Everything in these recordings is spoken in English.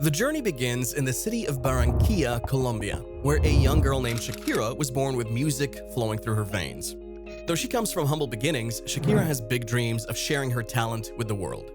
The journey begins in the city of Barranquilla, Colombia, where a young girl named Shakira was born with music flowing through her veins. Though she comes from humble beginnings, Shakira has big dreams of sharing her talent with the world.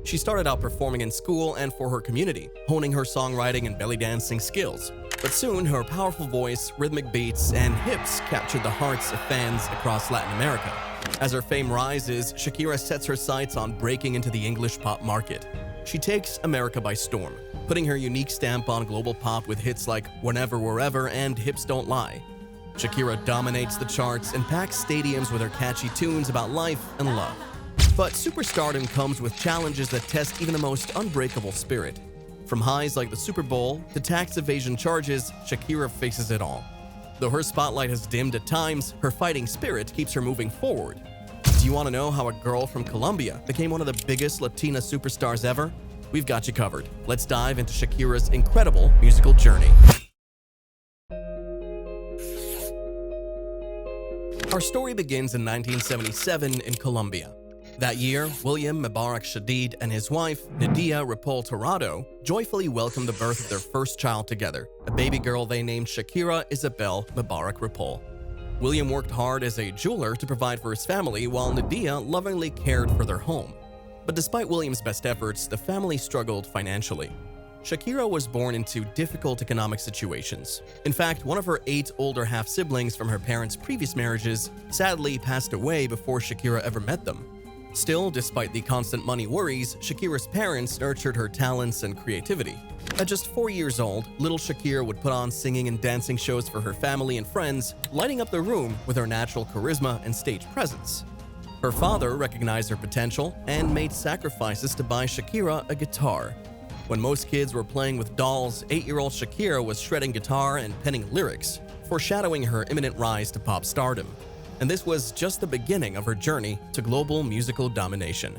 She started out performing in school and for her community, honing her songwriting and belly dancing skills. But soon, her powerful voice, rhythmic beats, and hips captured the hearts of fans across Latin America. As her fame rises, Shakira sets her sights on breaking into the English pop market. She takes America by storm, putting her unique stamp on global pop with hits like Whenever, Wherever and Hips Don't Lie. Shakira dominates the charts and packs stadiums with her catchy tunes about life and love. But superstardom comes with challenges that test even the most unbreakable spirit. From highs like the Super Bowl to tax evasion charges, Shakira faces it all. Though her spotlight has dimmed at times, her fighting spirit keeps her moving forward. Do you want to know how a girl from Colombia became one of the biggest Latina superstars ever? We've got you covered. Let's dive into Shakira's incredible musical journey. Our story begins in 1977 in Colombia. That year, William Mubarak Shadid and his wife, Nadia Ripoll Tirado, joyfully welcomed the birth of their first child together, a baby girl they named Shakira Isabel Mubarak Ripoll. William worked hard as a jeweler to provide for his family, while Nadia lovingly cared for their home. But despite William's best efforts, the family struggled financially. Shakira was born into difficult economic situations. In fact, one of her 8 older half-siblings from her parents' previous marriages sadly passed away before Shakira ever met them. Still, despite the constant money worries, Shakira's parents nurtured her talents and creativity. At just 4 years old, little Shakira would put on singing and dancing shows for her family and friends, lighting up the room with her natural charisma and stage presence. Her father recognized her potential and made sacrifices to buy Shakira a guitar. When most kids were playing with dolls, 8-year-old Shakira was shredding guitar and penning lyrics, foreshadowing her imminent rise to pop stardom. And this was just the beginning of her journey to global musical domination.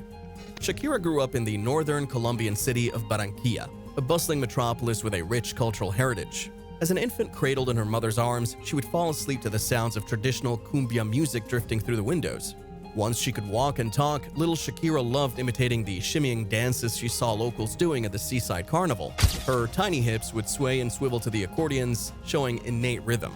Shakira grew up in the northern Colombian city of Barranquilla, a bustling metropolis with a rich cultural heritage. As an infant cradled in her mother's arms, she would fall asleep to the sounds of traditional cumbia music drifting through the windows. Once she could walk and talk, little Shakira loved imitating the shimmying dances she saw locals doing at the seaside carnival. Her tiny hips would sway and swivel to the accordions, showing innate rhythm.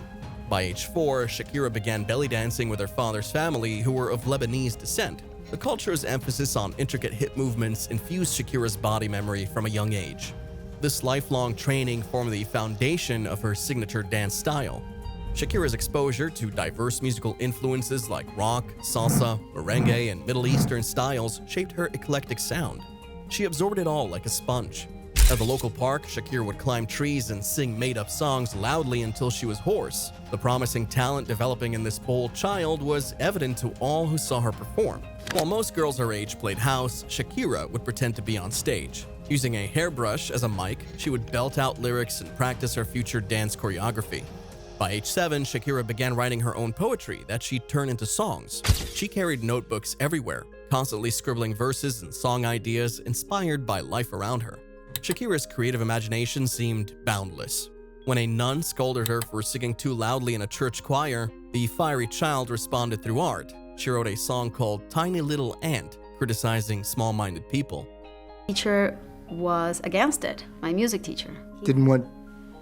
By age 4, Shakira began belly dancing with her father's family, who were of Lebanese descent. The culture's emphasis on intricate hip movements infused Shakira's body memory from a young age. This lifelong training formed the foundation of her signature dance style. Shakira's exposure to diverse musical influences like rock, salsa, merengue, and Middle Eastern styles shaped her eclectic sound. She absorbed it all like a sponge. At the local park, Shakira would climb trees and sing made-up songs loudly until she was hoarse. The promising talent developing in this bold child was evident to all who saw her perform. While most girls her age played house, Shakira would pretend to be on stage. Using a hairbrush as a mic, she would belt out lyrics and practice her future dance choreography. By age 7, Shakira began writing her own poetry that she'd turn into songs. She carried notebooks everywhere, constantly scribbling verses and song ideas inspired by life around her. Shakira's creative imagination seemed boundless. When a nun scolded her for singing too loudly in a church choir, the fiery child responded through art. She wrote a song called Tiny Little Ant, criticizing small-minded people. Teacher was against it, my music teacher. Didn't want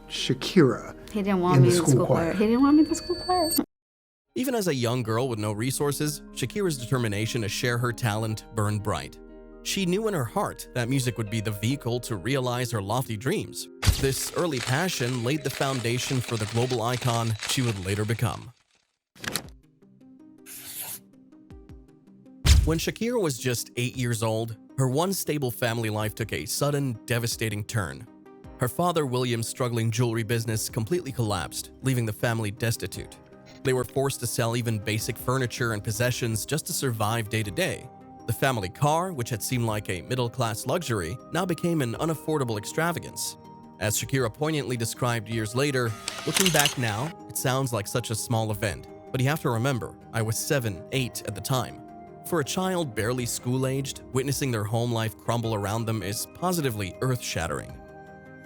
Shakira He didn't want in me the in the school school choir. choir. He didn't want me in the school choir. Even as a young girl with no resources, Shakira's determination to share her talent burned bright. She knew in her heart that music would be the vehicle to realize her lofty dreams. This early passion laid the foundation for the global icon she would later become. When Shakira was just 8 years old, her once stable family life took a sudden, devastating turn. Her father William's struggling jewelry business completely collapsed, leaving the family destitute. They were forced to sell even basic furniture and possessions just to survive day to day. The family car, which had seemed like a middle-class luxury, now became an unaffordable extravagance. As Shakira poignantly described years later, looking back now, it sounds like such a small event. But you have to remember, I was 7, 8 at the time. For a child barely school-aged, witnessing their home life crumble around them is positively earth-shattering.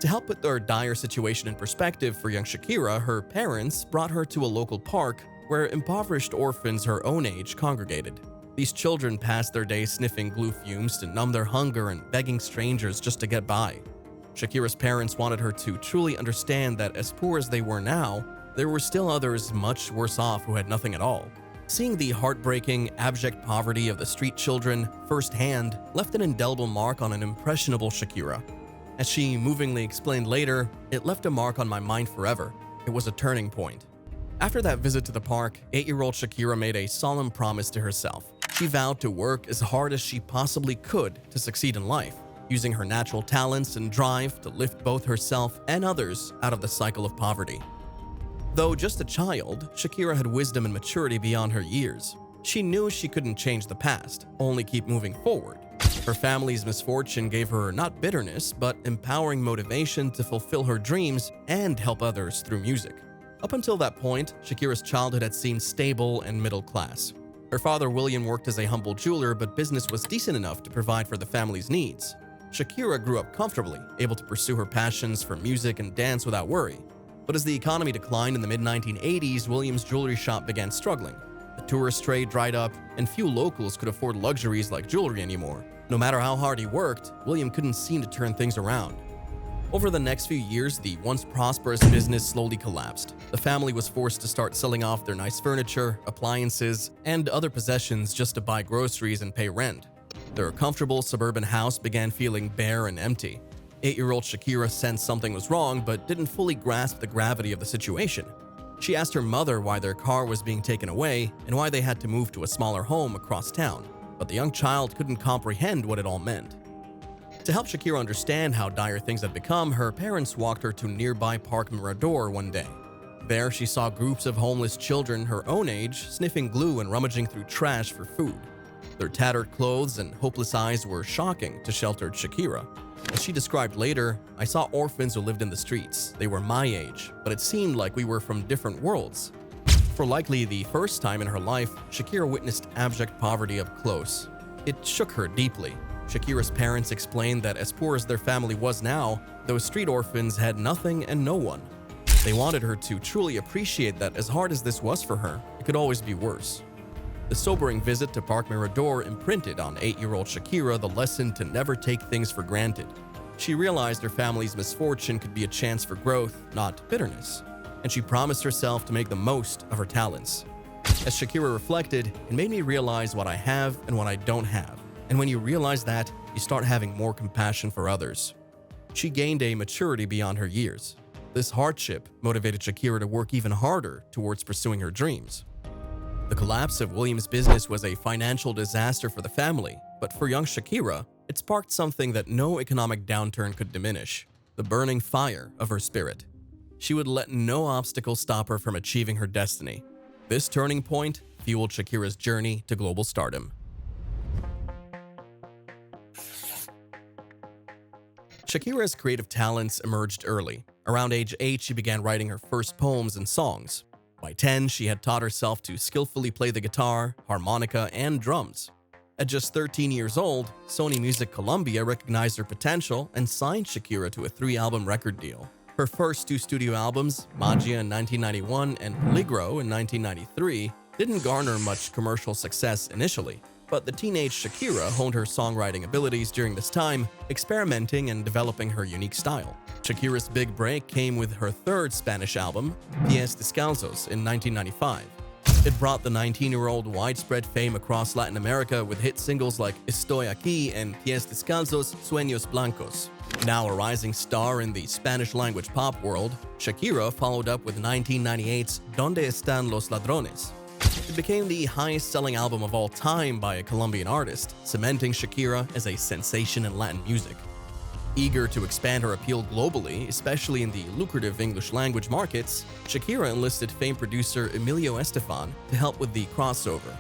To help put their dire situation in perspective for young Shakira, her parents brought her to a local park where impoverished orphans her own age congregated. These children passed their days sniffing glue fumes to numb their hunger and begging strangers just to get by. Shakira's parents wanted her to truly understand that as poor as they were now, there were still others much worse off who had nothing at all. Seeing the heartbreaking, abject poverty of the street children firsthand left an indelible mark on an impressionable Shakira. As she movingly explained later, "It left a mark on my mind forever. It was a turning point." After that visit to the park, 8-year-old Shakira made a solemn promise to herself. She vowed to work as hard as she possibly could to succeed in life, using her natural talents and drive to lift both herself and others out of the cycle of poverty. Though just a child, Shakira had wisdom and maturity beyond her years. She knew she couldn't change the past, only keep moving forward. Her family's misfortune gave her not bitterness, but empowering motivation to fulfill her dreams and help others through music. Up until that point, Shakira's childhood had seemed stable and middle class. Her father, William, worked as a humble jeweler, but business was decent enough to provide for the family's needs. Shakira grew up comfortably, able to pursue her passions for music and dance without worry. But as the economy declined in the mid-1980s, William's jewelry shop began struggling. The tourist trade dried up, and few locals could afford luxuries like jewelry anymore. No matter how hard he worked, William couldn't seem to turn things around. Over the next few years, the once prosperous business slowly collapsed. The family was forced to start selling off their nice furniture, appliances, and other possessions just to buy groceries and pay rent. Their comfortable suburban house began feeling bare and empty. 8-year-old Shakira sensed something was wrong but didn't fully grasp the gravity of the situation. She asked her mother why their car was being taken away and why they had to move to a smaller home across town, but the young child couldn't comprehend what it all meant. To help Shakira understand how dire things had become, her parents walked her to nearby Park Mirador one day. There, she saw groups of homeless children her own age sniffing glue and rummaging through trash for food. Their tattered clothes and hopeless eyes were shocking to sheltered Shakira. As she described later, "I saw orphans who lived in the streets. They were my age, but it seemed like we were from different worlds." For likely the first time in her life, Shakira witnessed abject poverty up close. It shook her deeply. Shakira's parents explained that as poor as their family was now, those street orphans had nothing and no one. They wanted her to truly appreciate that as hard as this was for her, it could always be worse. The sobering visit to Park Mirador imprinted on 8-year-old Shakira the lesson to never take things for granted. She realized her family's misfortune could be a chance for growth, not bitterness, and she promised herself to make the most of her talents. As Shakira reflected, "It made me realize what I have and what I don't have. And when you realize that, you start having more compassion for others." She gained a maturity beyond her years. This hardship motivated Shakira to work even harder towards pursuing her dreams. The collapse of William's business was a financial disaster for the family, but for young Shakira, it sparked something that no economic downturn could diminish: the burning fire of her spirit. She would let no obstacle stop her from achieving her destiny. This turning point fueled Shakira's journey to global stardom. Shakira's creative talents emerged early. Around age 8, she began writing her first poems and songs. By 10, she had taught herself to skillfully play the guitar, harmonica, and drums. At just 13 years old, Sony Music Colombia recognized her potential and signed Shakira to a 3-album record deal. Her first 2 studio albums, Magia in 1991 and Peligro in 1993, didn't garner much commercial success initially. But the teenage Shakira honed her songwriting abilities during this time, experimenting and developing her unique style. Shakira's big break came with her 3rd Spanish album, Pies Descalzos, in 1995. It brought the 19-year-old widespread fame across Latin America with hit singles like Estoy Aquí and Pies Descalzos, Sueños Blancos. Now a rising star in the Spanish-language pop world, Shakira followed up with 1998's Donde Están los Ladrones. It became the highest-selling album of all time by a Colombian artist, cementing Shakira as a sensation in Latin music. Eager to expand her appeal globally, especially in the lucrative English-language markets, Shakira enlisted famed producer Emilio Estefan to help with the crossover.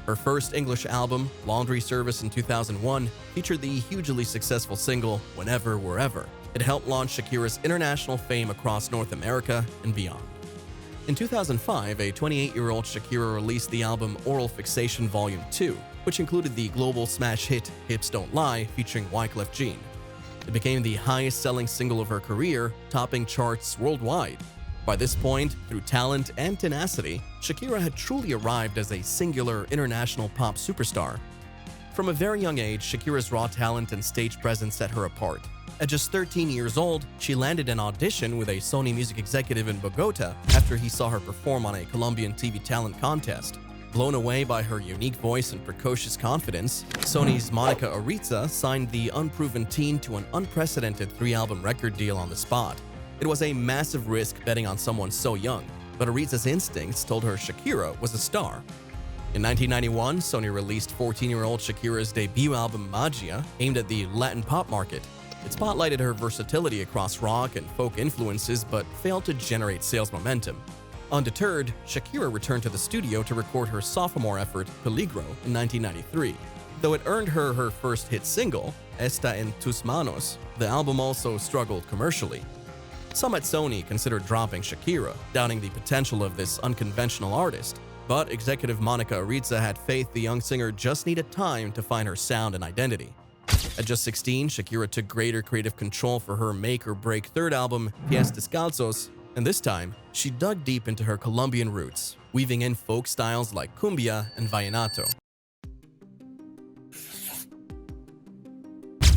Her first English album, Laundry Service in 2001, featured the hugely successful single Whenever, Wherever. It helped launch Shakira's international fame across North America and beyond. In 2005, a 28-year-old Shakira released the album Oral Fixation Volume 2, which included the global smash hit Hips Don't Lie featuring Wyclef Jean. It became the highest-selling single of her career, topping charts worldwide. By this point, through talent and tenacity, Shakira had truly arrived as a singular international pop superstar. From a very young age, Shakira's raw talent and stage presence set her apart. At just 13 years old, she landed an audition with a Sony music executive in Bogota after he saw her perform on a Colombian TV talent contest. Blown away by her unique voice and precocious confidence, Sony's Monica Ariza signed the unproven teen to an unprecedented 3-album record deal on the spot. It was a massive risk betting on someone so young, but Ariza's instincts told her Shakira was a star. In 1991, Sony released 14-year-old Shakira's debut album Magia, aimed at the Latin pop market. It spotlighted her versatility across rock and folk influences, but failed to generate sales momentum. Undeterred, Shakira returned to the studio to record her sophomore effort, Peligro, in 1993. Though it earned her her first hit single, Está en tus manos, the album also struggled commercially. Some at Sony considered dropping Shakira, doubting the potential of this unconventional artist. But executive Monica Ariza had faith the young singer just needed time to find her sound and identity. At just 16, Shakira took greater creative control for her make-or-break third album, Pies Descalzos, and this time, she dug deep into her Colombian roots, weaving in folk styles like cumbia and vallenato.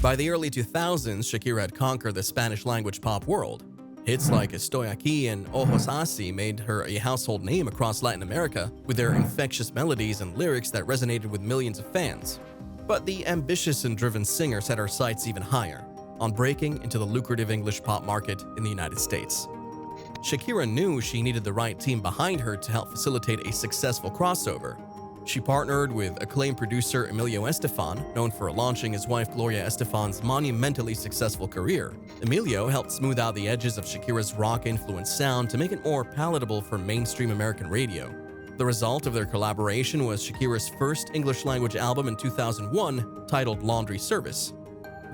By the early 2000s, Shakira had conquered the Spanish-language pop world. Hits like Estoy Aquí and Ojos Así made her a household name across Latin America, with their infectious melodies and lyrics that resonated with millions of fans. But the ambitious and driven singer set her sights even higher, on breaking into the lucrative English pop market in the United States. Shakira knew she needed the right team behind her to help facilitate a successful crossover. She partnered with acclaimed producer Emilio Estefan, known for launching his wife Gloria Estefan's monumentally successful career. Emilio helped smooth out the edges of Shakira's rock-influenced sound to make it more palatable for mainstream American radio. The result of their collaboration was Shakira's first English-language album in 2001, titled Laundry Service.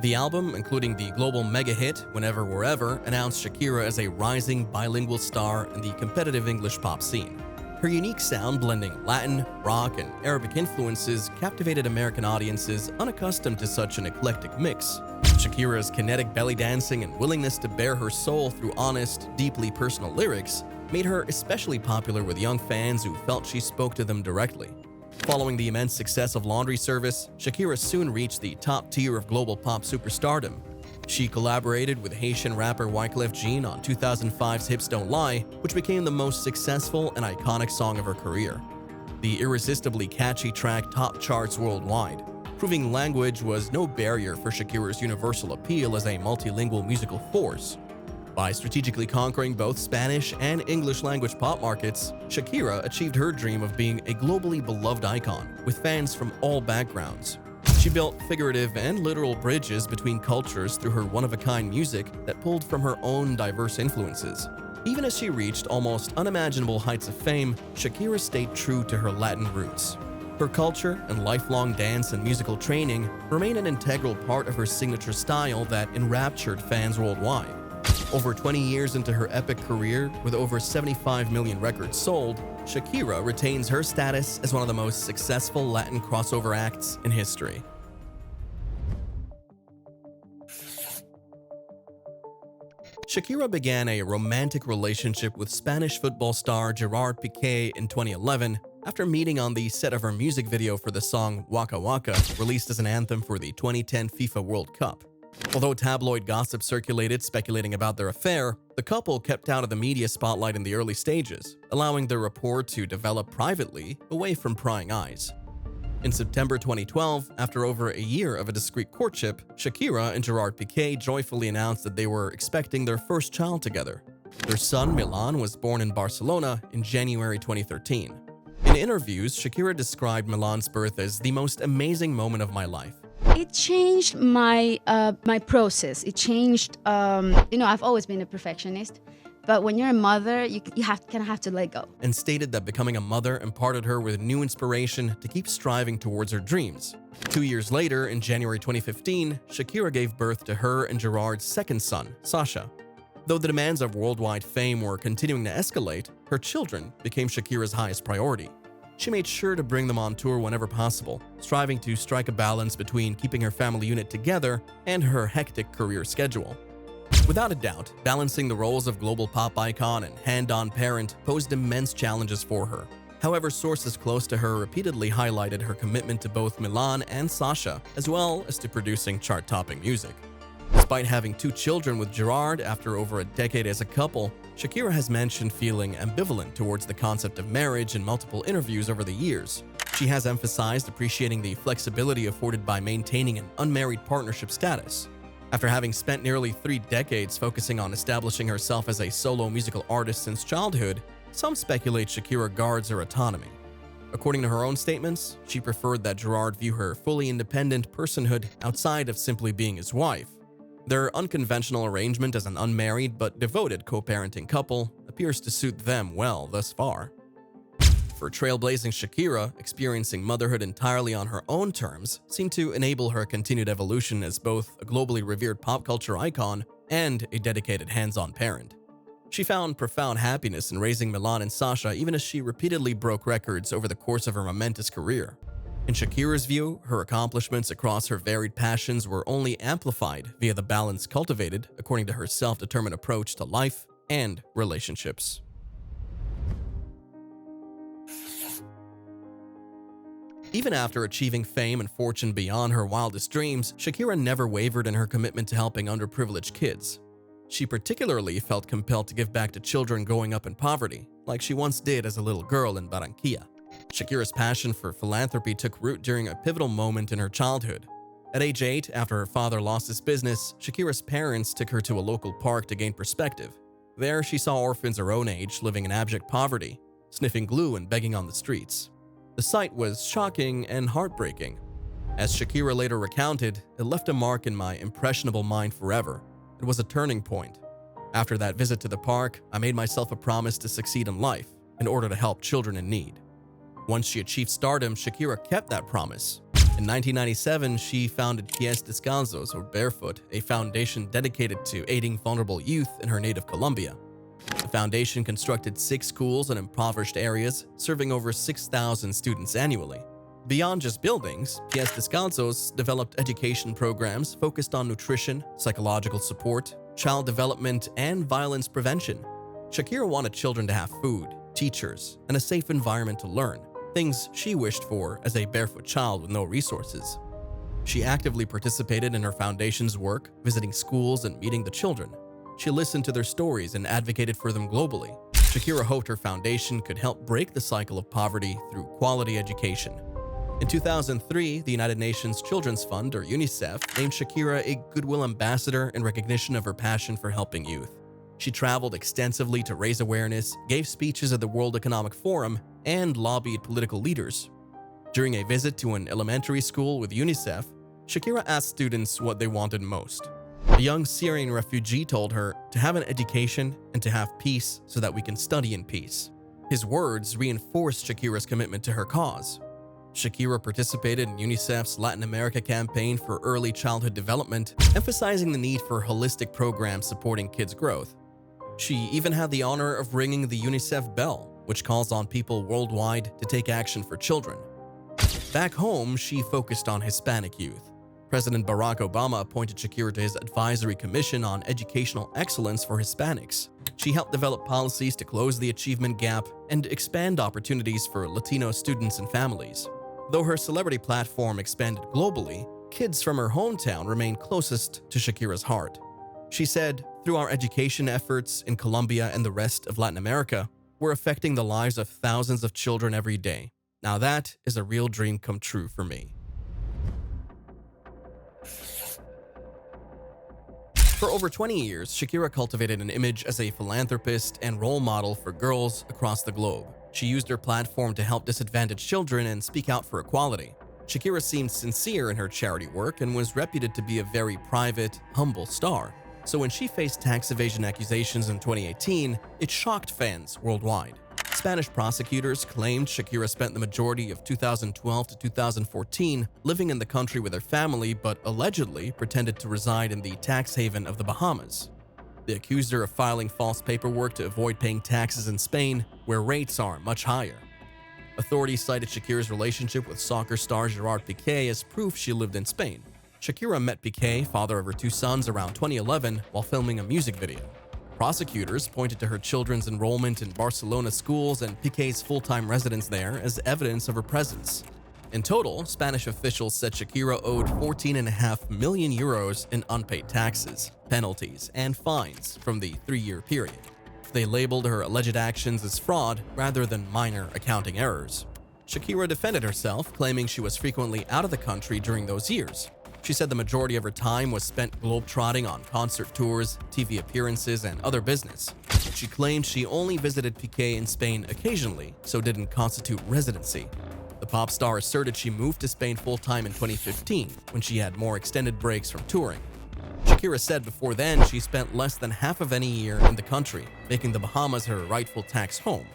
The album, including the global mega-hit Whenever Wherever, announced Shakira as a rising bilingual star in the competitive English pop scene. Her unique sound, blending Latin, rock, and Arabic influences, captivated American audiences unaccustomed to such an eclectic mix. Shakira's kinetic belly dancing and willingness to bare her soul through honest, deeply personal lyrics made her especially popular with young fans who felt she spoke to them directly. Following the immense success of Laundry Service, Shakira soon reached the top tier of global pop superstardom. She collaborated with Haitian rapper Wyclef Jean on 2005's Hips Don't Lie, which became the most successful and iconic song of her career. The irresistibly catchy track topped charts worldwide, proving language was no barrier for Shakira's universal appeal as a multilingual musical force. By strategically conquering both Spanish and English-language pop markets, Shakira achieved her dream of being a globally beloved icon, with fans from all backgrounds. She built figurative and literal bridges between cultures through her one-of-a-kind music that pulled from her own diverse influences. Even as she reached almost unimaginable heights of fame, Shakira stayed true to her Latin roots. Her culture and lifelong dance and musical training remain an integral part of her signature style that enraptured fans worldwide. Over 20 years into her epic career, with over 75 million records sold, Shakira retains her status as one of the most successful Latin crossover acts in history. Shakira began a romantic relationship with Spanish football star Gerard Piqué in 2011 after meeting on the set of her music video for the song Waka Waka, released as an anthem for the 2010 FIFA World Cup. Although tabloid gossip circulated speculating about their affair, the couple kept out of the media spotlight in the early stages, allowing their rapport to develop privately, away from prying eyes. In September 2012, after over a year of a discreet courtship, Shakira and Gerard Piqué joyfully announced that they were expecting their first child together. Their son, Milan, was born in Barcelona in January 2013. In interviews, Shakira described Milan's birth as the most amazing moment of my life. It changed my my process. It changed. I've always been a perfectionist, but when you're a mother, you kind of have to let go. And stated that becoming a mother imparted her with new inspiration to keep striving towards her dreams. 2 years later, in January 2015, Shakira gave birth to her and Gerard's second son, Sasha. Though the demands of worldwide fame were continuing to escalate, her children became Shakira's highest priority. She made sure to bring them on tour whenever possible, striving to strike a balance between keeping her family unit together and her hectic career schedule. Without a doubt, balancing the roles of global pop icon and hand-on parent posed immense challenges for her. However, sources close to her repeatedly highlighted her commitment to both Milan and Sasha, as well as to producing chart-topping music. Despite having 2 children with Gerard after over a decade as a couple, Shakira has mentioned feeling ambivalent towards the concept of marriage in multiple interviews over the years. She has emphasized appreciating the flexibility afforded by maintaining an unmarried partnership status. After having spent nearly 3 decades focusing on establishing herself as a solo musical artist since childhood, some speculate Shakira guards her autonomy. According to her own statements, she preferred that Gerard view her fully independent personhood outside of simply being his wife. Their unconventional arrangement as an unmarried but devoted co-parenting couple appears to suit them well thus far. For trailblazing Shakira, experiencing motherhood entirely on her own terms seemed to enable her continued evolution as both a globally revered pop culture icon and a dedicated hands-on parent. She found profound happiness in raising Milan and Sasha even as she repeatedly broke records over the course of her momentous career. In Shakira's view, her accomplishments across her varied passions were only amplified via the balance cultivated according to her self-determined approach to life and relationships. Even after achieving fame and fortune beyond her wildest dreams, Shakira never wavered in her commitment to helping underprivileged kids. She particularly felt compelled to give back to children growing up in poverty, like she once did as a little girl in Barranquilla. Shakira's passion for philanthropy took root during a pivotal moment in her childhood. At age 8, after her father lost his business, Shakira's parents took her to a local park to gain perspective. There, she saw orphans her own age living in abject poverty, sniffing glue and begging on the streets. The sight was shocking and heartbreaking. As Shakira later recounted, it left a mark in my impressionable mind forever. It was a turning point. After that visit to the park, I made myself a promise to succeed in life in order to help children in need. Once she achieved stardom, Shakira kept that promise. In 1997, she founded Pies Descalzos, or Barefoot, a foundation dedicated to aiding vulnerable youth in her native Colombia. The foundation constructed 6 schools in impoverished areas, serving over 6,000 students annually. Beyond just buildings, Pies Descalzos developed education programs focused on nutrition, psychological support, child development, and violence prevention. Shakira wanted children to have food, teachers, and a safe environment to learn, things she wished for as a barefoot child with no resources. She actively participated in her foundation's work, visiting schools and meeting the children. She listened to their stories and advocated for them globally. Shakira hoped her foundation could help break the cycle of poverty through quality education. In 2003, the United Nations Children's Fund, or UNICEF, named Shakira a Goodwill Ambassador in recognition of her passion for helping youth. She traveled extensively to raise awareness, gave speeches at the World Economic Forum, and lobbied political leaders. During a visit to an elementary school with UNICEF, Shakira asked students what they wanted most. A young Syrian refugee told her to have an education and to have peace so that we can study in peace. His words reinforced Shakira's commitment to her cause. Shakira participated in UNICEF's Latin America campaign for early childhood development, emphasizing the need for holistic programs supporting kids' growth. She even had the honor of ringing the UNICEF bell, which calls on people worldwide to take action for children. Back home, she focused on Hispanic youth. President Barack Obama appointed Shakira to his Advisory Commission on Educational Excellence for Hispanics. She helped develop policies to close the achievement gap and expand opportunities for Latino students and families. Though her celebrity platform expanded globally, kids from her hometown remained closest to Shakira's heart. She said, "Through our education efforts in Colombia and the rest of Latin America, we're affecting the lives of thousands of children every day. Now that is a real dream come true for me." For over 20 years, Shakira cultivated an image as a philanthropist and role model for girls across the globe. She used her platform to help disadvantaged children and speak out for equality. Shakira seemed sincere in her charity work and was reputed to be a very private, humble star. So when she faced tax evasion accusations in 2018, it shocked fans worldwide. Spanish prosecutors claimed Shakira spent the majority of 2012 to 2014 living in the country with her family, but allegedly pretended to reside in the tax haven of the Bahamas. They accused her of filing false paperwork to avoid paying taxes in Spain, where rates are much higher. Authorities cited Shakira's relationship with soccer star Gerard Piqué as proof she lived in Spain. Shakira met Piqué, father of her 2 sons, around 2011 while filming a music video. Prosecutors pointed to her children's enrollment in Barcelona schools and Piqué's full-time residence there as evidence of her presence. In total, Spanish officials said Shakira owed 14.5 million euros in unpaid taxes, penalties, and fines from the 3-year period. They labeled her alleged actions as fraud rather than minor accounting errors. Shakira defended herself, claiming she was frequently out of the country during those years. She said the majority of her time was spent globetrotting on concert tours, TV appearances, and other business. She claimed she only visited Piqué in Spain occasionally, so didn't constitute residency. The pop star asserted she moved to Spain full-time in 2015, when she had more extended breaks from touring. Shakira said before then she spent less than half of any year in the country, making the Bahamas her rightful tax home.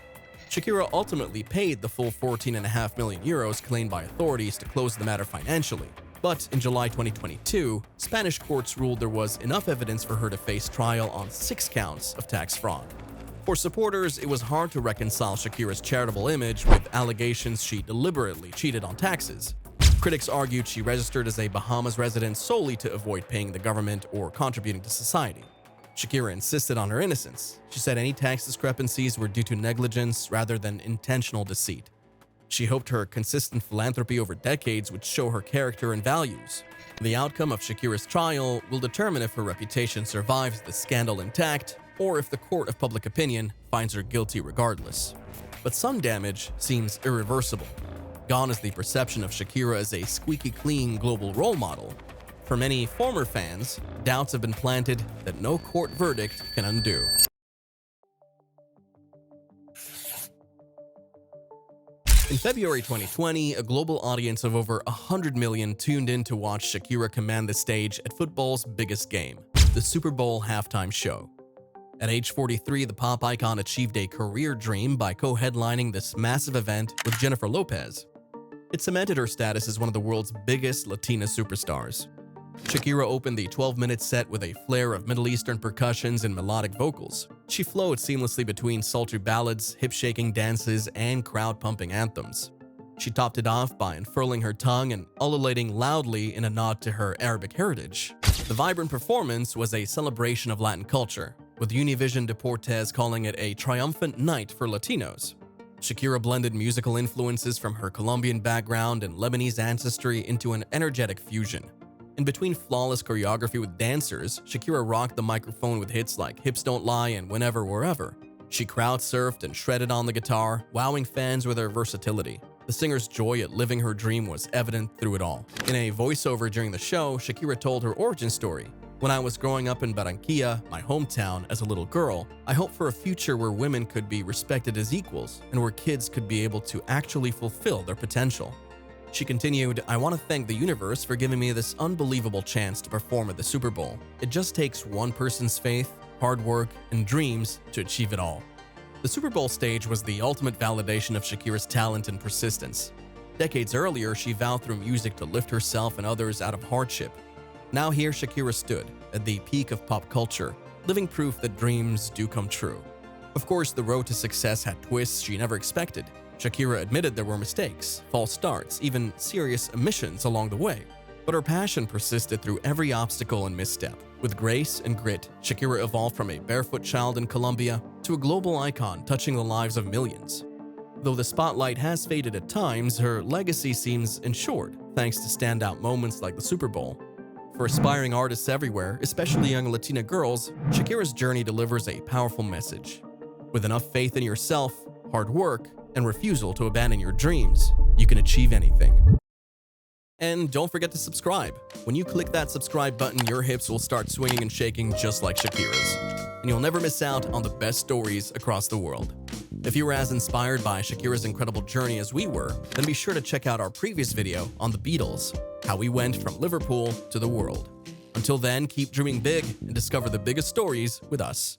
Shakira ultimately paid the full 14.5 million euros claimed by authorities to close the matter financially. But in July 2022, Spanish courts ruled there was enough evidence for her to face trial on 6 counts of tax fraud. For supporters, it was hard to reconcile Shakira's charitable image with allegations she deliberately cheated on taxes. Critics argued she registered as a Bahamas resident solely to avoid paying the government or contributing to society. Shakira insisted on her innocence. She said any tax discrepancies were due to negligence rather than intentional deceit. She hoped her consistent philanthropy over decades would show her character and values. The outcome of Shakira's trial will determine if her reputation survives the scandal intact or if the court of public opinion finds her guilty regardless. But some damage seems irreversible. Gone is the perception of Shakira as a squeaky clean global role model. For many former fans, doubts have been planted that no court verdict can undo. In February 2020, a global audience of over 100 million tuned in to watch Shakira command the stage at football's biggest game, the Super Bowl halftime show. At age 43, the pop icon achieved a career dream by co-headlining this massive event with Jennifer Lopez. It cemented her status as one of the world's biggest Latina superstars. Shakira opened the 12-minute set with a flair of Middle Eastern percussions and melodic vocals. She flowed seamlessly between sultry ballads, hip-shaking dances, and crowd-pumping anthems. She topped it off by unfurling her tongue and ululating loudly in a nod to her Arabic heritage. The vibrant performance was a celebration of Latin culture, with Univision Deportes calling it a triumphant night for Latinos. Shakira blended musical influences from her Colombian background and Lebanese ancestry into an energetic fusion. In between flawless choreography with dancers, Shakira rocked the microphone with hits like Hips Don't Lie and Whenever, Wherever. She crowd-surfed and shredded on the guitar, wowing fans with her versatility. The singer's joy at living her dream was evident through it all. In a voiceover during the show, Shakira told her origin story. When I was growing up in Barranquilla, my hometown, as a little girl, I hoped for a future where women could be respected as equals and where kids could be able to actually fulfill their potential. She continued, I want to thank the universe for giving me this unbelievable chance to perform at the Super Bowl. It just takes one person's faith, hard work, and dreams to achieve it all. The Super Bowl stage was the ultimate validation of Shakira's talent and persistence. Decades earlier, she vowed through music to lift herself and others out of hardship. Now here Shakira stood, at the peak of pop culture, living proof that dreams do come true. Of course, the road to success had twists she never expected. Shakira admitted there were mistakes, false starts, even serious omissions along the way. But her passion persisted through every obstacle and misstep. With grace and grit, Shakira evolved from a barefoot child in Colombia to a global icon touching the lives of millions. Though the spotlight has faded at times, her legacy seems ensured, thanks to standout moments like the Super Bowl. For aspiring artists everywhere, especially young Latina girls, Shakira's journey delivers a powerful message. With enough faith in yourself, hard work, and refusal to abandon your dreams, you can achieve anything. And don't forget to subscribe. When you click that subscribe button, your hips will start swinging and shaking just like Shakira's. And you'll never miss out on the best stories across the world. If you were as inspired by Shakira's incredible journey as we were, then be sure to check out our previous video on the Beatles, how we went from Liverpool to the world. Until then, keep dreaming big and discover the biggest stories with us.